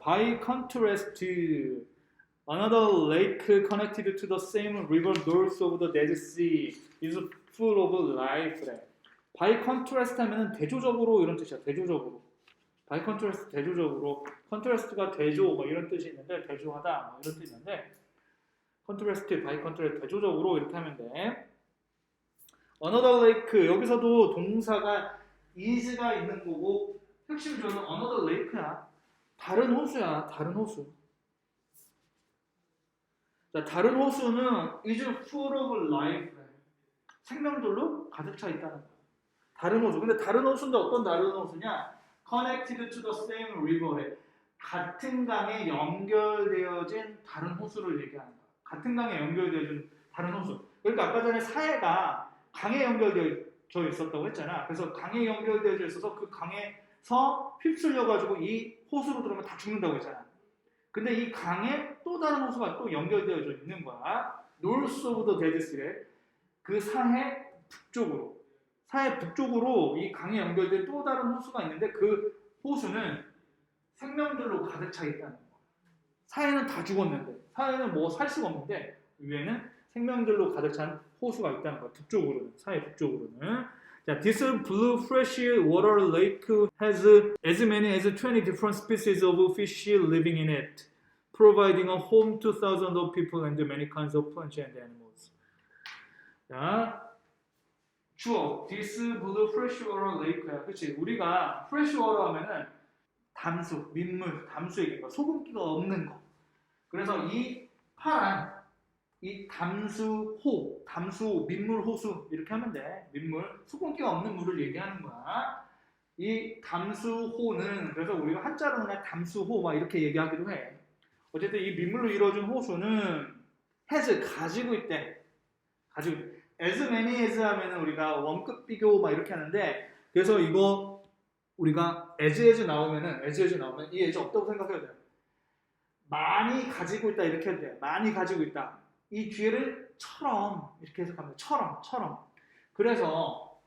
By contrast, another lake connected to the same river north of the Dead Sea is full of life. By contrast 하면은 대조적으로 이런 뜻이야. 대조적으로. By contrast 대조적으로. contrast가 대조 뭐 이런 뜻이 있는데 대조하다 뭐 이런 뜻이 있는데 contrast, by contrast 대조적으로 이렇게 하면 돼. Another lake 여기서도 동사가 is가 있는 거고 핵심 조는 another lake야. 다른 호수야. 다른 호수. 자, 다른 호수는 is full of life. 생명들로 가득 차 있다는 거야. 다른 호수. 근데 다른 호수인데 어떤 다른 호수냐? Connected to the same river. 같은 강에 연결되어진 다른 호수를 얘기하는 거야. 같은 강에 연결되어진 다른 호수. 그러니까 아까 전에 사해가 강에 연결되어 있었다고 했잖아. 그래서 강에 연결되어 있어서 그 강에서 휩쓸려가지고 이 호수로 들어오면 다 죽는다고 했잖아. 근데 이 강에 또 다른 호수가 또 연결되어져 있는 거야. North of the Dead Sea. 그 사해 북쪽으로. 사해 북쪽으로 이 강에 연결된 또 다른 호수가 있는데 그 호수는 생명들로 가득 차 있다는 거야. 사해는 다 죽었는데 사해는 뭐 살 수가 없는데 위에는 생명들로 가득 찬 호수가 있다는 거야. 북쪽으로는. 사해 북쪽으로는. 자, this blue fresh water lake has as many as 20 different species of fish living in it, providing a home to thousands of people and many kinds of plants and animals. 자, 주어 this blue fresh water lake야. 그렇지? 우리가 fresh water 하면은 담수, 민물, 담수 얘기인 거, 소금기가 없는 거. 그래서 이 파란 이 담수호, 담수, 민물 호수 이렇게 하면 돼. 민물, 소금기가 없는 물을 얘기하는 거야. 이 담수호는 그래서 우리가 한자로는 그냥 담수호 막 이렇게 얘기하기도 해. 어쨌든 이 민물로 이루어진 호수는 has 가지고 있대. 가지고 as many as 하면은 우리가 원급 비교 막 이렇게 하는데 그래서 이거 우리가 as 나오면 이 as 없다고 생각해야 돼. 많이 가지고 있다 이렇게 해도 돼. 많이 가지고 있다. 이 뒤에를 처럼 이렇게 해석합니다. 처럼. 그래서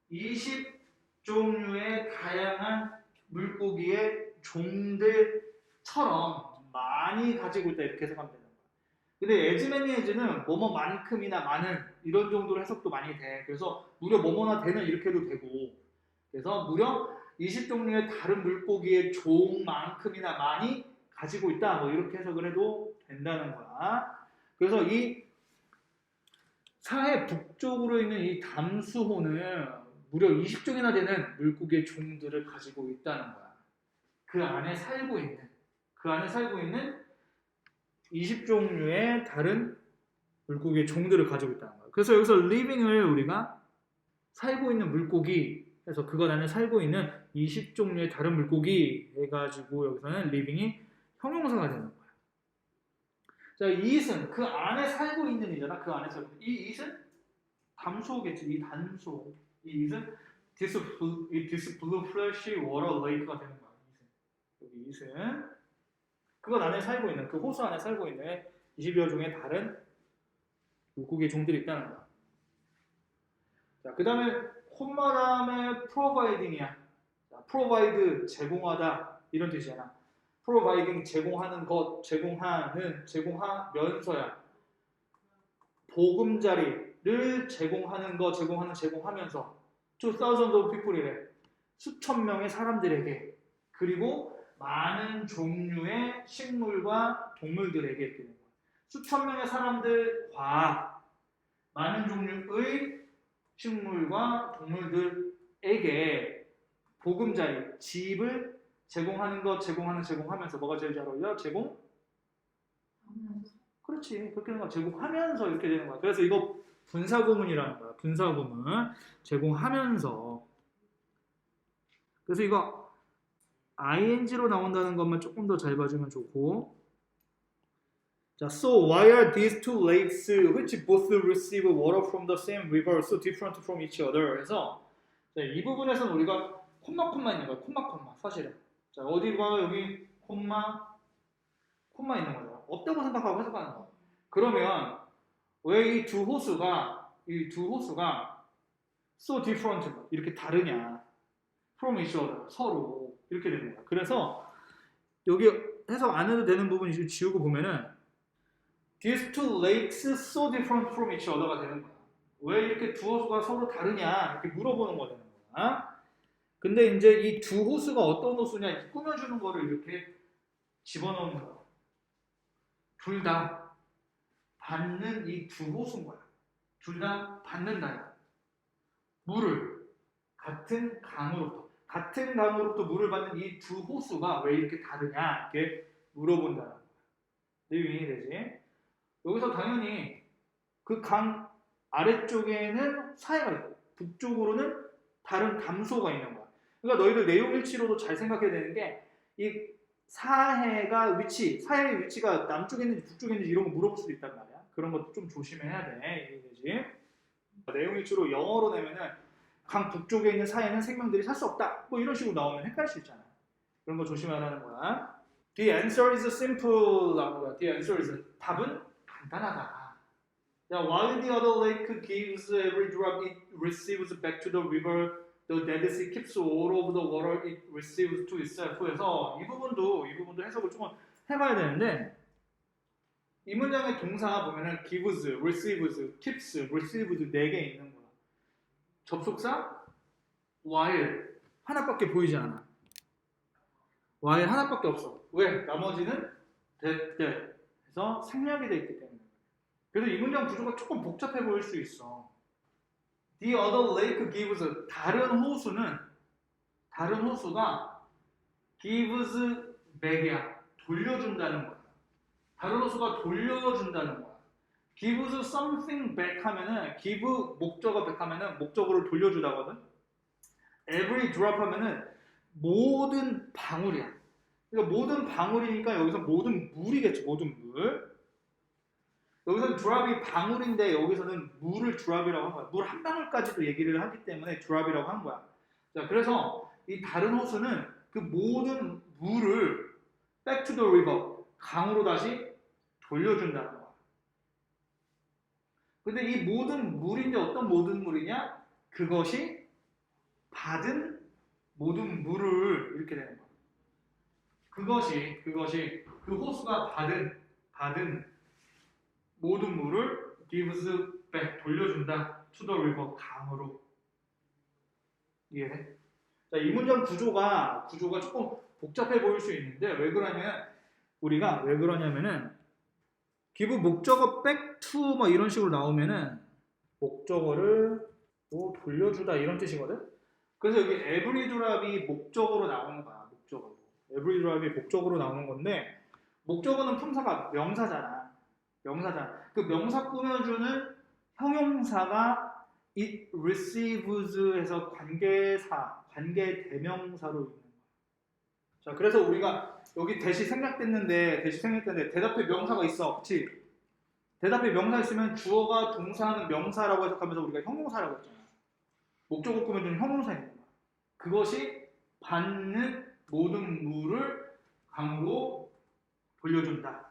20종류의 다양한 물고기의 종들처럼 많이 가지고 있다 이렇게 해석하면 되는 거야. 근데 as many as는 뭐뭐만큼이나 많은 이런 정도로 해석도 많이 돼. 그래서 무려 뭐뭐나 되는 이렇게 해도 되고 그래서 무려 20종류의 다른 물고기의 종만큼이나 많이 가지고 있다 뭐 이렇게 해석을 해도 된다는 거야. 그래서 이 사해 북쪽으로 있는 이 담수호는 무려 20종이나 되는 물고기의 종들을 가지고 있다는 거야. 그 안에 살고 있는 20종류의 다른 물고기의 종들을 가지고 있다는 거야. 그래서 여기서 living을 우리가 살고 있는 물고기 해서 그것 안에 살고 있는 20종류의 다른 물고기 해가지고 여기서는 living이 형용사가 되는 거야. 자, 이잇은 그 안에 살고 있는 이잖아. 그 안에 살고 있는. 이 이잇은 담수호겠지. 이 담수호. 이 이잇은 this blue fresh water lake가 되는 거야. 여기 이잇은 그것 안에 살고 있는 그 호수 안에 살고 있는 20여 종의 다른 물고기의 종들이 있다는 거야. 자, 그 다음에 콤마 다음에 providing이야. 자, provide 제공하다 이런 뜻이잖아. providing 제공하는 것, 제공하면서야. 보금자리를 제공하는 것, 제공하면서 to thousands of people이래. 수천 명의 사람들에게 그리고 많은 종류의 식물과 동물들에게 이렇게 되는 거야. 수천 명의 사람들과 많은 종류의 식물과 동물들에게 보금자리, 집을 제공하는 것, 제공하면서 뭐가 제일 잘 어울려? 그렇지. 그렇게 되는 거야. 제공하면서 이렇게 되는 거야. 그래서 이거 분사구문이라는 거야. 분사구문. 제공하면서. 그래서 이거 ing로 나온다는 것만 조금 더 잘 봐주면 좋고. 자, so why are these two lakes which both receive water from the same river so different from each other? 그래서 이 부분에서는 우리가 콤마 있는 거야. 콤마 사실은. 자, 어디 봐 여기 콤마 있는 거죠. 없다고 생각하고 해석하는 거. 그러면 왜 이 두 호수가 so different 이렇게 다르냐? from each other 서로 이렇게 되는 거야. 그래서 여기 해석 안 해도 되는 부분 이제 지우고 보면은 These two lakes so different from each other가 되는 거야. 왜 이렇게 두 호수가 서로 다르냐 이렇게 물어보는 거 되는 거야. 근데 이제 이 두 호수가 어떤 호수냐 꾸며주는 거를 이렇게 집어넣는 거야. 둘 다 받는 이 두 호수인 거야. 둘 다 받는다. 물을 같은 강으로부터 물을 받는 이 두 호수가 왜 이렇게 다르냐 이렇게 물어본다는 거야. 내용이 되지. 여기서 당연히 그 강 아래쪽에는 사해가 있고 북쪽으로는 다른 담소가 있는 거야. 그러니까 너희들 내용일치로도 잘 생각해야 되는 게 이 사해의 위치가 남쪽에 있는지 북쪽에 있는지 이런 거 물어볼 수도 있단 말이야. 그런 것도 좀 조심해야 돼. 이해되지? 내용일치로 영어로 내면은 강 북쪽에 있는 사해는 생명들이 살 수 없다. 뭐 이런 식으로 나오면 헷갈릴 수 있잖아. 그런 거 조심하라는 거야. The answer is simple 라는 거야. The answer is 답은 간단하다. While the other lake gives every drop it receives back to the river, the Dead Sea keeps all of the water it receives to itself. 그래서 이 부분도 해석을 좀 해봐야 되는데 이 문장의 동사 보면은 gives, receives, keeps, receives 4개 있는 거야. 접속사 while 하나밖에 보이지 않아. while 하나밖에 없어. 왜? 나머지는 that 해서 생략이 돼 있기 때문에. 그래서 이 문장 구조가 조금 복잡해 보일 수 있어. The other lake gives 다른 호수가 gives back이야. 돌려준다는 거야. 다른 호수가 돌려준다는 거야. gives something back 하면은 give 목적어 back 하면은 목적어를 돌려주다거든. every drop 하면은 모든 방울이야. 그러니까 모든 방울이니까 여기서 모든 물이겠죠. 모든 물. 여기서는 드랍이 방울인데 여기서는 물을 드랍이라고 한 거야. 물 한 방울까지도 얘기를 하기 때문에 드랍이라고 한 거야. 자, 그래서 이 다른 호수는 그 모든 물을 back to the river 강으로 다시 돌려준다는 거야. 근데 이 모든 물인데 어떤 모든 물이냐? 그것이 받은 모든 물을 이렇게 되는 거야. 그것이 그 호수가 받은 모든 물을 gives back 돌려준다 to the river 강으로. 이해해? 자, 이 문장 구조가 조금 복잡해 보일 수 있는데 왜 그러냐면은 give 목적어 back to 뭐 이런 식으로 나오면은 목적어를 뭐 돌려주다 이런 뜻이거든. 그래서 여기 every drop이 목적어로 나오는 거야. 목적어로. every drop이 목적어로 나오는 건데 목적어는 품사가 명사잖아. 그 명사 꾸며주는 형용사가 it receives에서 관계 대명사로 있는 거야. 자, 그래서 우리가 여기 대시 생략됐는데 대답의 명사가 있어. 그치? 대답의 명사 있으면 주어가 동사하는 명사라고 해석하면서 우리가 형용사라고 했잖아. 목적어 꾸며주는 형용사 있는 거야. 그것이 받는 모든 물을 강으로 돌려준다.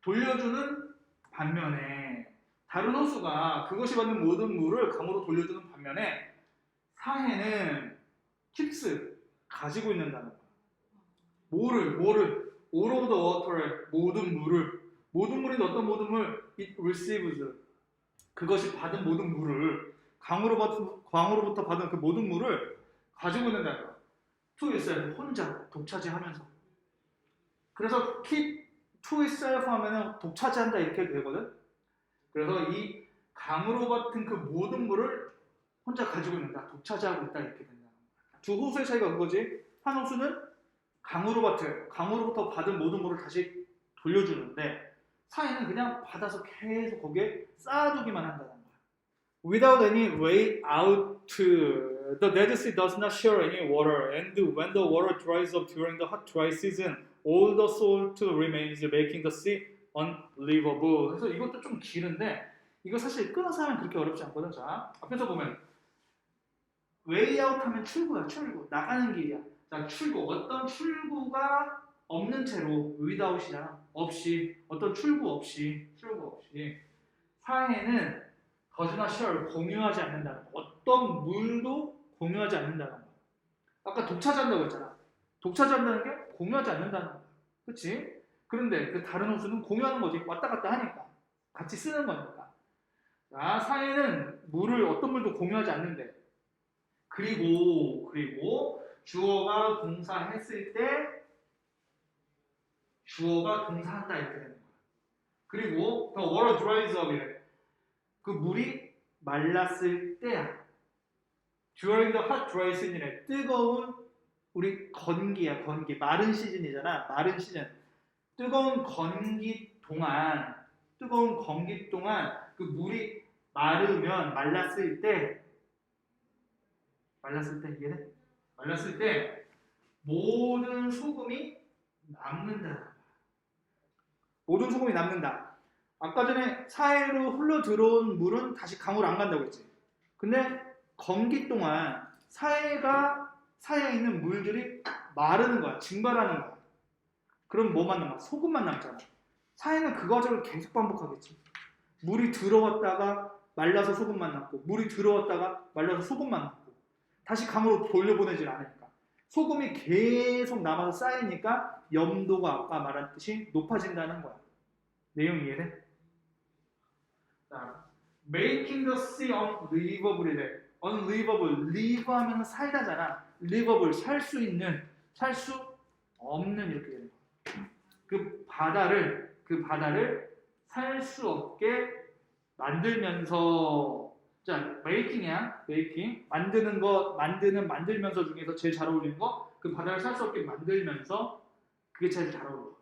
돌려주는 반면에 다른 호수가 그것이 받는 모든 물을 강으로 돌려주는 반면에 사해는 keeps 가지고 있는다는 거야. 뭐를 all of the water의 모든 물인데 어떤 모든 물? it receives 그것이 받은 모든 물을 강으로부터 받은 그 모든 물을 가지고 있는다는 거야. to itself 혼자 독차지하면서. 그래서 keep to itself 하면은 독차지한다 이렇게 되거든. 그래서 이 강으로 받은 그 모든 물을 혼자 가지고 있는다, 독차지하고 있다 이렇게 된다. 두 호수의 차이가 그거지. 한 호수는 강으로부터 받은 모든 물을 다시 돌려주는데 사해는 그냥 받아서 계속 거기에 쌓아두기만 한다는 거야. Without any way out, the Dead Sea does not share any water, and when the water dries up during the hot dry season, all the salt remains, making the sea unlivable. 그래서 이것도 좀 길은데 이거 사실 끊어서 하면 그렇게 어렵지 않거든. 자, 앞에서 보면 way out 하면 출구야. 나가는 길이야. 자, 어떤 출구가 없는 채로 without이잖아. 어떤 출구 없이 사해는 does not share 공유하지 않는다는 거. 어떤 물도 공유하지 않는다는 거. 아까 독차지한다고 했잖아. 독차지 한다는 게 공유하지 않는다는 거야. 그치? 그런데 그 다른 호수는 공유하는 거지. 왔다 갔다 하니까. 같이 쓰는 거니까. 자, 사회는 물을 어떤 물도 공유하지 않는데. 그리고 주어가 동사했을 때 주어가 동사한다 이렇게 되는 거야. 그리고 the water dries up이래. 그 물이 말랐을 때야. during the hot dry season이래. 뜨거운 우리 건기야, 건기. 마른 시즌이잖아. 마른 시즌. 뜨거운 건기 동안 그 물이 말랐을 때 이해돼? 말랐을 때 모든 소금이 남는다. 모든 소금이 남는다. 아까 전에 사해로 흘러 들어온 물은 다시 강으로 안 간다고 했지. 근데 건기 동안 사해에 있는 물들이 마르는 거야. 증발하는 거야. 그럼 뭐만 남아? 소금만 남잖아. 사해는 그 과정을 계속 반복하겠지. 물이 들어왔다가 말라서 소금만 남고, 물이 들어왔다가 말라서 소금만 남고, 다시 강으로 돌려보내질 않으니까. 소금이 계속 남아서 쌓이니까 염도가 아까 말했듯이 높아진다는 거야. 내용 이해돼? 자, making the sea unlivable이래. unlivable, live 하면 살다잖아. livable, 살 수 있는, 살 수 없는 이렇게 되는 거야. 그 바다를 살 수 없게 만들면서, 자, making이야, making. 만들면서 중에서 제일 잘 어울리는 거, 그 바다를 살 수 없게 만들면서, 그게 제일 잘 어울려.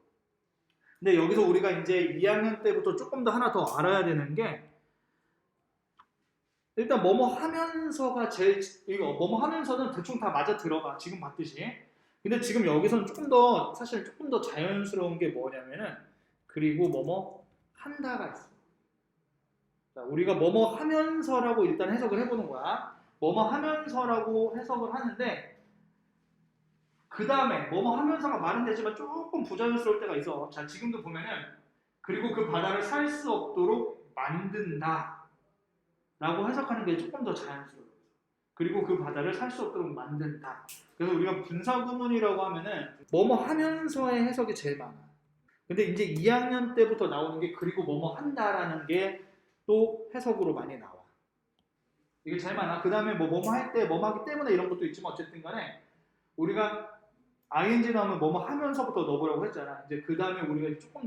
근데 여기서 우리가 이제 2학년 때부터 조금 더 하나 더 알아야 되는 게, 일단 뭐뭐 하면서가 이거 뭐뭐 하면서는 대충 다 맞아 들어가. 지금 봤듯이. 근데 지금 여기서는 사실 조금 더 자연스러운 게 뭐냐면은, 그리고 뭐뭐 한다가 있어. 자, 우리가 뭐뭐 하면서라고 일단 해석을 해보는 거야. 뭐뭐 하면서라고 해석을 하는데, 그 다음에 뭐뭐 하면서가 말은 되지만 조금 부자연스러울 때가 있어. 자, 지금도 보면은, 그리고 그 바다를 살 수 없도록 만든다 라고 해석하는 게 조금 더 자연스러워요. 그리고 그 바다를 살 수 없도록 만든다. 그래서 우리가 분사구문이라고 하면은 뭐뭐 하면서의 해석이 제일 많아. 근데 이제 2학년 때부터 나오는 게 그리고 뭐뭐 한다라는 게 또 해석으로 많이 나와. 이게 제일 많아. 그 다음에 뭐뭐 할 때, 뭐뭐 하기 때문에 이런 것도 있지만 어쨌든 간에 우리가 ing 나오면 뭐뭐 하면서부터 넣어보라고 했잖아. 이제 그 다음에 우리가 조금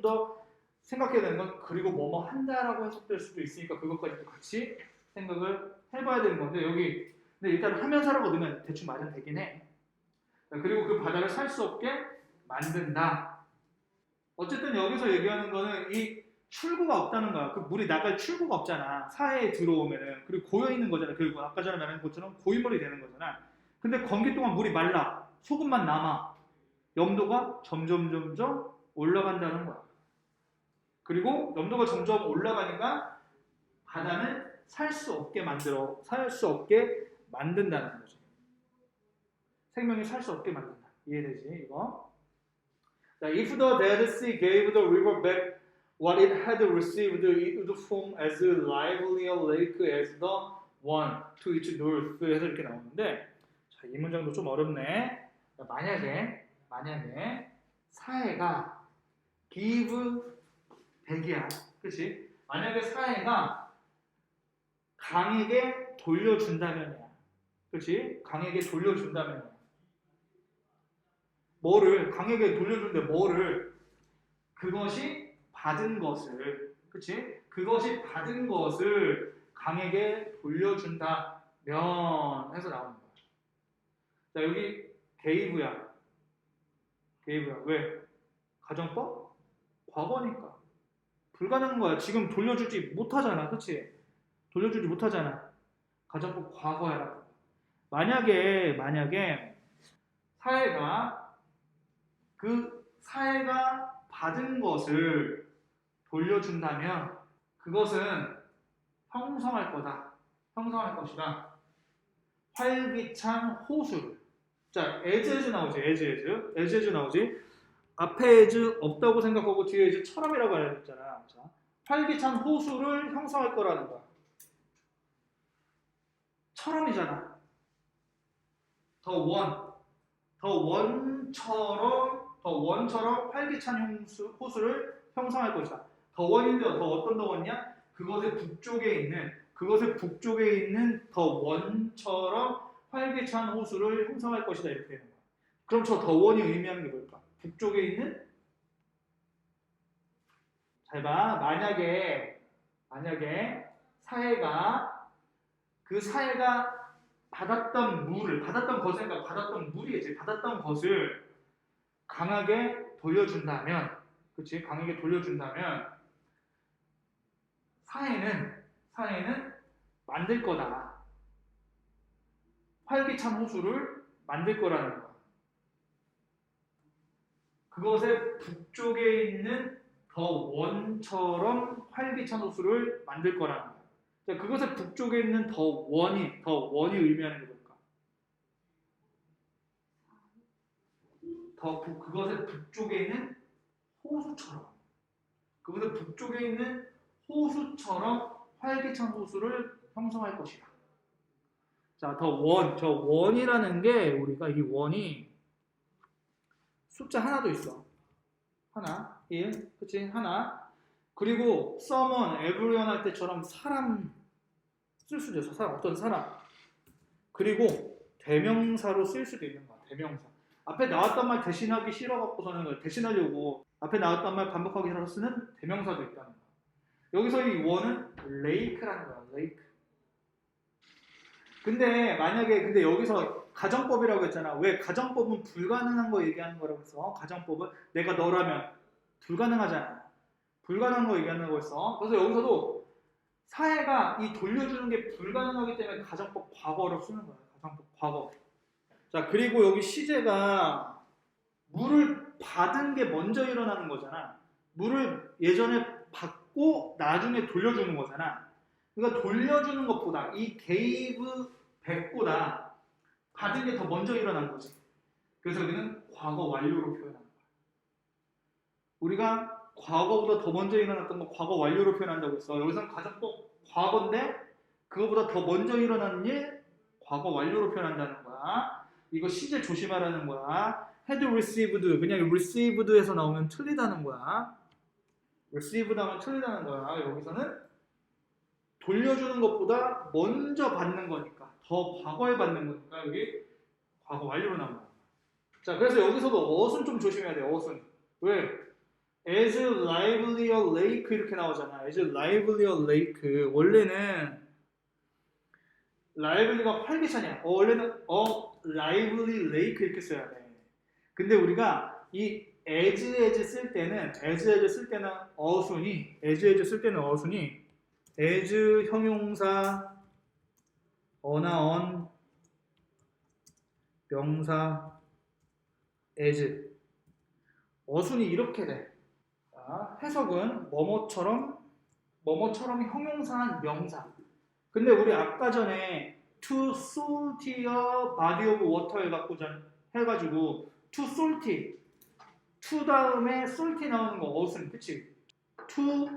더 생각해야 되는 건 그리고 뭐뭐 한다라고 해석될 수도 있으니까 그것까지도 같이 생각을 해봐야 되는 건데 여기 근데 일단 하면서라고 넣으면 대충 말은 되긴 해. 그리고 그 바다를 살 수 없게 만든다. 어쨌든 여기서 얘기하는 거는 이 출구가 없다는 거야. 그 물이 나갈 출구가 없잖아. 사해에 들어오면은. 그리고 고여있는 거잖아. 그리고 아까 전에 말한 것처럼 고인물이 되는 거잖아. 근데 건기 동안 물이 말라. 소금만 남아. 염도가 점점 올라간다는 거야. 그리고 염도가 점점 올라가니까 바다는 살 수 없게 만든다는 거죠. 생명이 살 수 없게 만든다. 이해되지? 이거. 자, if the Dead Sea gave the river back what it had received, it would form as lively a lake as the one to its north. 해서 이렇게 나오는데, 자, 이 문장도 좀 어렵네. 자, 만약에 사해가 give 백이야, 그렇지? 만약에 사해가 강에게 돌려준다면이야, 그렇지? 강에게 돌려준다면 뭐를 강에게 돌려주는데 뭐를 그것이 받은 것을, 그렇지? 그것이 받은 것을 강에게 돌려준다면 해서 나오는 거야. 자, 여기 게이브야. 왜? 가정법? 과거니까. 불가능한 거야. 지금 돌려주지 못하잖아. 그치? 돌려주지 못하잖아. 가정법 과거야. 만약에 사회가 받은 것을 돌려준다면 그것은 형성할 것이다. 활기찬 호수를. 자, as 나오지. 앞에 as 없다고 생각하고 뒤에 as처럼이라고 했잖아. 자, 활기찬 호수를 형성할 거라는 거야. 처럼이잖아. 더 원. 더 원처럼 활기찬 호수를 형성할 것이다. 더 원인데요. 더 어떤 더 원이냐? 그것의 북쪽에 있는 더 원처럼 활기찬 호수를 형성할 것이다. 이렇게 되는 거야. 그럼 저 더 원이 의미하는 게 뭘까? 북쪽에 있는, 잘 봐. 만약에 그 사회가 받았던 것을 강하게 돌려준다면, 그치? 강하게 돌려준다면 사회는 만들 거다. 활기찬 호수를 만들 거라는 거야. 그것의 북쪽에 있는 더 원처럼 활기찬 호수를 만들 거라는 거야. 자, 그것의 북쪽에 있는 더 원이 의미하는 게 뭘까? 그것의 북쪽에 있는 호수처럼 활기찬 호수를 형성할 것이다. 자, 저 원이라는 게 우리가 이 원이 숫자 하나도 있어. 하나, 1, 그치? 하나. 그리고 someone, everyone 할 때처럼 사람 쓸 수도 있어. 어떤 사람. 그리고 대명사로 쓸 수도 있는 거야. 대명사. 앞에 나왔던 말 대신하기 싫어갖고서는 대신하려고 앞에 나왔던 말 반복하기 싫어서 쓰는 대명사도 있다는 거야. 여기서 이 원은 lake라는 거야. lake. 근데 여기서 가정법이라고 했잖아. 왜 가정법은 불가능한 거 얘기하는 거라고 했어? 가정법은 내가 너라면 불가능하잖아. 불가능한 거 얘기하는 거였어. 그래서 여기서도 사회가 이 돌려주는 게 불가능하기 때문에 가정법 과거로 쓰는 거야. 가정법 과거. 자, 그리고 여기 시제가 물을 받은 게 먼저 일어나는 거잖아. 물을 예전에 받고 나중에 돌려주는 거잖아. 그러니까 돌려주는 것보다 이 gave back보다 받은 게 더 먼저 일어난 거지. 그래서 여기는 과거 완료로 표현하는 거야. 우리가 과거보다 더 먼저 일어났던 거 과거 완료로 표현한다고 했어. 여기서는 가정법 과거인데 그거보다 더 먼저 일어난 일 과거 완료로 표현한다는 거야. 이거 시제 조심하라는 거야. had received 그냥 received에서 나오면 틀리다는 거야. received 하면 틀리다는 거야. 여기서는 돌려주는 것보다 먼저 받는 거니까 더 과거에 받는 거니까 여기 과거 완료로 나온다. 자, 그래서 여기서도 어순 좀 조심해야 돼. 어순. 왜? as lively a lake 이렇게 나오잖아. as lively a lake. 원래는 lively가 활기차냐. 원래는 lively lake 이렇게 써야 돼. 근데 우리가 이 as 쓸 때는 어순이 as 형용사 on 명사 as 어순이 이렇게 돼. 자, 해석은 뭐뭐처럼 형용사한 명사. 근데 우리 아까 전에 to salty a body of water 해가지고 to salty to 다음에 salty 나오는 거 어순 그치? to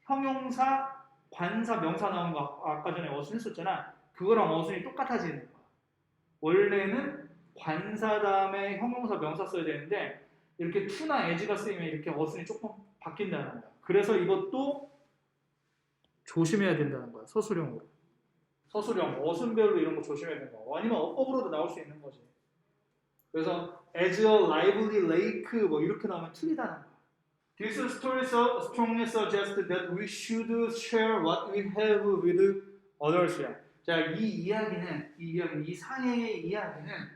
형용사 관사 명사 나오는 거 아까 전에 어순 했었잖아. 그거랑 어순이 똑같아지는 거야. 원래는 관사 다음에 형용사 명사 써야 되는데 이렇게 to나 as가 쓰이면 이렇게 어순이 조금 바뀐다는 거야. 그래서 이것도 조심해야 된다는 거야. 서술형 어순별로 이런 거 조심해야 된다. 아니면 어법으로도 나올 수 있는 거지. 그래서 as a lively lake 뭐 이렇게 나오면 틀리다는 거야. This story strongly suggests that we should share what we have with others. 자, 이 상해의 이야기는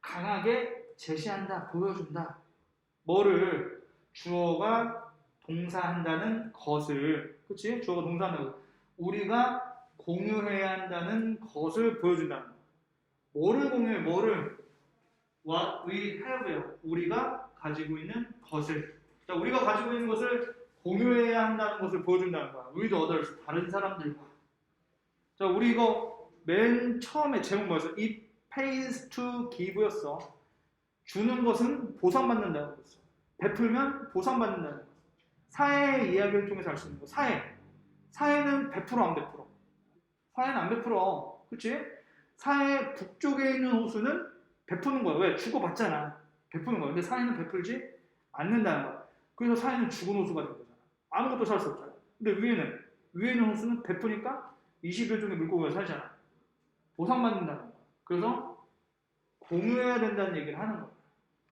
강하게 제시한다, 보여준다. 뭐를? 주어가 동사한다는 것을, 그치? 주어가 동사한다는 것. 우리가 공유해야 한다는 것을 보여준다는 것. 뭐를 공유해? What we have요. 우리가 가지고 있는 것을. 자, 우리가 가지고 있는 것을 공유해야 한다는 것을 보여준다는 거야. with others, 다른 사람들과. 자, 우리 이거 맨 처음에 제목 뭐였어? It pays to give였어. 주는 것은 보상받는다는 거였어. 베풀면 보상받는다는 거였어. 사회의 이야기를 통해서 알 수 있는 거. 사회는 베풀어 안 베풀어? 사회는 안 베풀어. 그치? 사회 북쪽에 있는 호수는 베푸는 거야. 왜? 주고받잖아. 베푸는 거야. 근데 사회는 베풀지 않는다는 거야. 그래서 사회는 죽은 호수가 된 거잖아. 아무것도 살 수 없잖아. 근데 위에는 호수는 베푸니까 20여 종의 물고기가 살잖아. 보상받는다는 거야. 그래서 공유해야 된다는 얘기를 하는 거야.